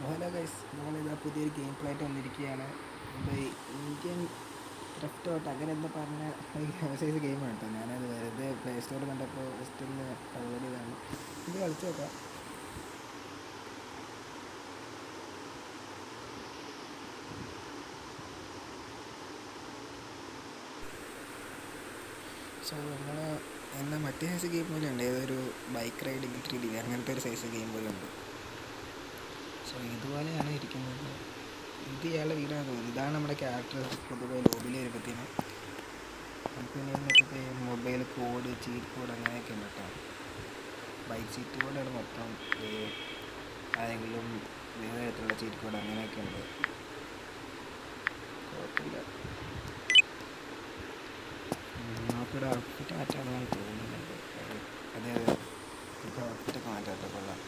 So hello guys, നമ്മളിതാ പുതിയൊരു game play ആയിട്ട് വന്നിരിക്കുകയാണ്. നമ്മുടെ ഈ ഇന്ത്യൻ ക്രിപ്റ്റ് ഔട്ട് അങ്ങനെ എന്താ പറഞ്ഞ സൈസ് ഗെയിമാണ് കേട്ടോ. ഞാനത് വെറുതെ പ്ലേ സ്റ്റോറിൽ കണ്ടപ്പോൾ ജസ്റ്റ് ഒന്ന് ഡൗൺലോഡ് ചെയ്താണ്. ഇത് കളിച്ച് നോക്കാം. സോ നമ്മൾ എന്നാൽ മറ്റേ സൈസ് ഗെയിം പോലെ ഉണ്ട്, ഏതൊരു ബൈക്ക് റൈഡിങ് 3D അങ്ങനത്തെ ഒരു സൈസ് ഗെയിം പോലെ ഉണ്ട്. സോ ഇതുപോലെയാണ് ഇരിക്കുന്നത്. ഇത് ഇയാളുടെ വീടാണ് തോന്നുന്നത്. ഇതാണ് നമ്മുടെ ക്യാരക്ടർ പൊതുവെ ലോബിയിൽ വരുമ്പോഴത്തേന്. പിന്നെ മറ്റേ മൊബൈൽ കോഡ്, ചീറ്റ് കോഡ് അങ്ങനെയൊക്കെ ഉണ്ട് കേട്ടോ. ബൈക്ക് ചീറ്റ് കോഡാണ് മൊത്തം. ആരെങ്കിലും വേറെ തരത്തിലുള്ള ചീറ്റ് കോഡ് അങ്ങനെയൊക്കെ ഉണ്ട്. കുഴപ്പമില്ല. നമുക്കിവിടെ ഔട്ട്ഫിറ്റ് മാറ്റാമെന്നാണ് തോന്നുന്നുണ്ട്. അതെ അതെ, നമുക്ക് ഔട്ട്ഫിറ്റൊക്കെ മാറ്റാത്ത കൊള്ളാം.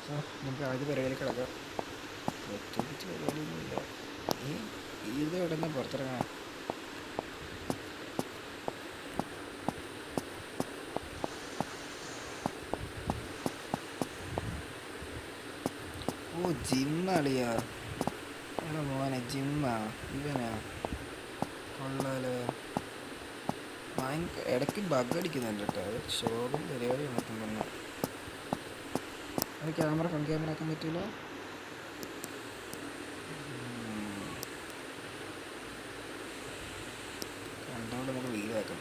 സോ നമുക്ക് ആദ്യ പരിപാടിയിൽ കിടക്കാം. പ്രത്യേകിച്ച് പരിപാടിയൊന്നുമില്ല. ഇത് ഇവിടെ നിന്ന് പുറത്തിറങ്ങാം. ഓ, ജിമ്മളിയാ. എടാ മോനെ, ജിമ്മാ ഇവനാ? കൊള്ളാലോ. ഇടയ്ക്ക് ബഗ് അടിക്കുന്നുണ്ട് കേട്ടോ. അത് ഷോറും പരിപാടി നോക്കും തന്നെ. അത് ക്യാമറ ഫ്രണ്ട് ക്യാമറ ആക്കാൻ പറ്റില്ല. കണ്ടുകൊണ്ട് നമുക്ക് വീടാക്കാം.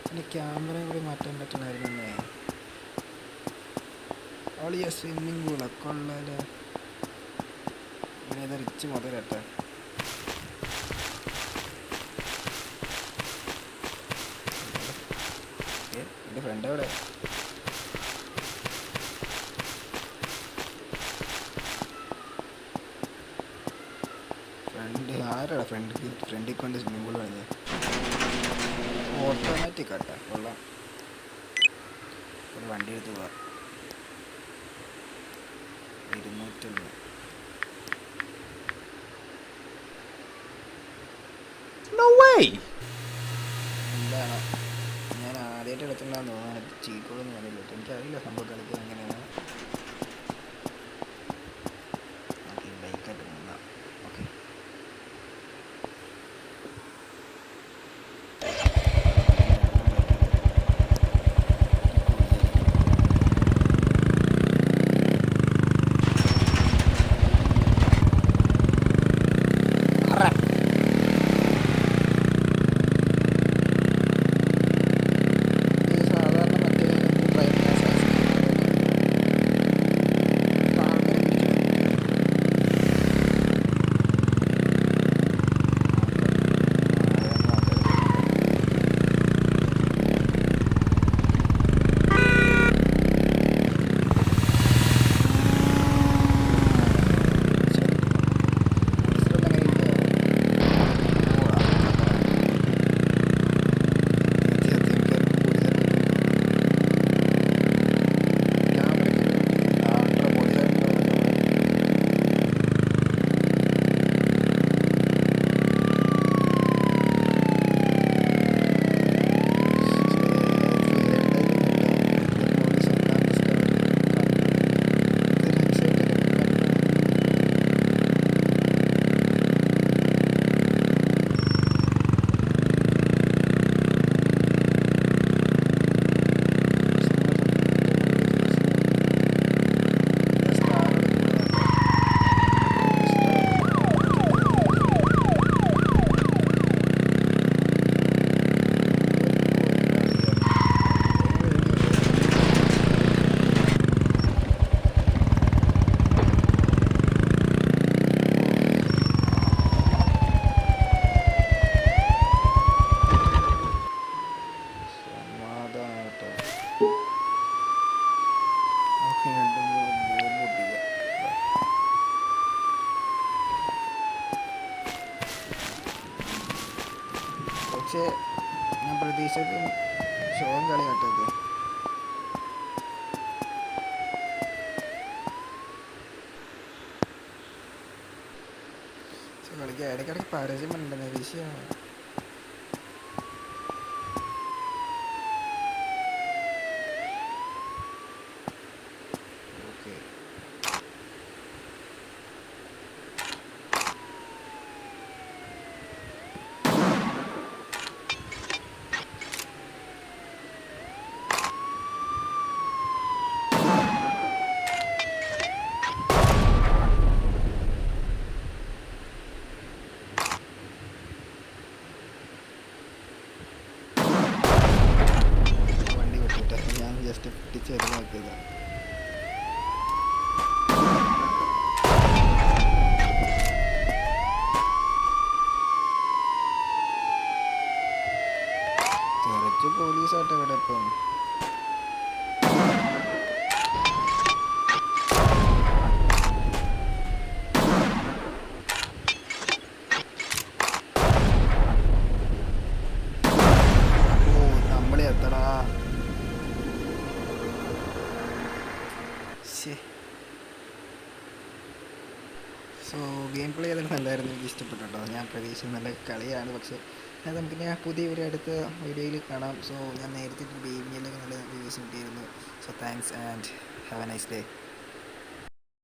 പിന്നെ ക്യാമറയും കൂടി മാറ്റാൻ പറ്റണമായിരുന്നേ. അവളിയാ സ്വിമ്മിങ് പൂളൊക്കെ ഉള്ളല്ലേ. ഇങ്ങനെ റിച്ച് മുതലട്ടെ. എൻ്റെ ഫ്രണ്ട് എവിടെ? ഫ്രണ്ട് ആരാടാ? ഫ്രണ്ടിൽ കൊണ്ട് സ്വിമ്മിങ് പൂൾ കളഞ്ഞ് ഓട്ടോമാറ്റിക് ആട്ടെ. കൊള്ളാം. ഒരു വണ്ടി എടുത്ത് പോവാം. 201. എന്താണ്, ഞാൻ ആദ്യമായിട്ട് എടുത്തിട്ടുണ്ടാന്ന് തോന്നുന്നു. ചീക്കോളൊന്നും അറിയില്ല. എനിക്കറിയില്ല സംഭവം കളിക്കാൻ എങ്ങനെയാണ്. ബൈക്കായിട്ട് പോകാം. ഓക്കെ, പക്ഷേ ഞാൻ പ്രതീക്ഷിച്ചത് ഷോയും കളി കേട്ടത്. കളിക്കാൻ ഇടയ്ക്കിടയ്ക്ക് പരസ്യമുണ്ടെന്ന് വിഷയമാണ്. ചെറുതാക്കിയതാ. കുറച്ച് പോലീസാട്ടെ ഇവിടെ ഇപ്പം. നമ്മളെ എത്തടാ. സോ ഗെയിം പ്ലേ അതിൽ നല്ലായിരുന്നു, എനിക്ക് ഇഷ്ടപ്പെട്ടു കേട്ടോ. ഞാൻ പ്രതീക്ഷിച്ച നല്ല കളിയാണ്. പക്ഷേ അത് നമുക്ക് ഞാൻ പുതിയ ഒരു അടുത്ത വീഡിയോയിൽ കാണാം. സോ ഞാൻ നേരത്തെ ഗെയിമിങ്ങിലൊക്കെ നല്ല റിവ്യൂസ് കിട്ടിയിരുന്നു. So thanks and have A nice day.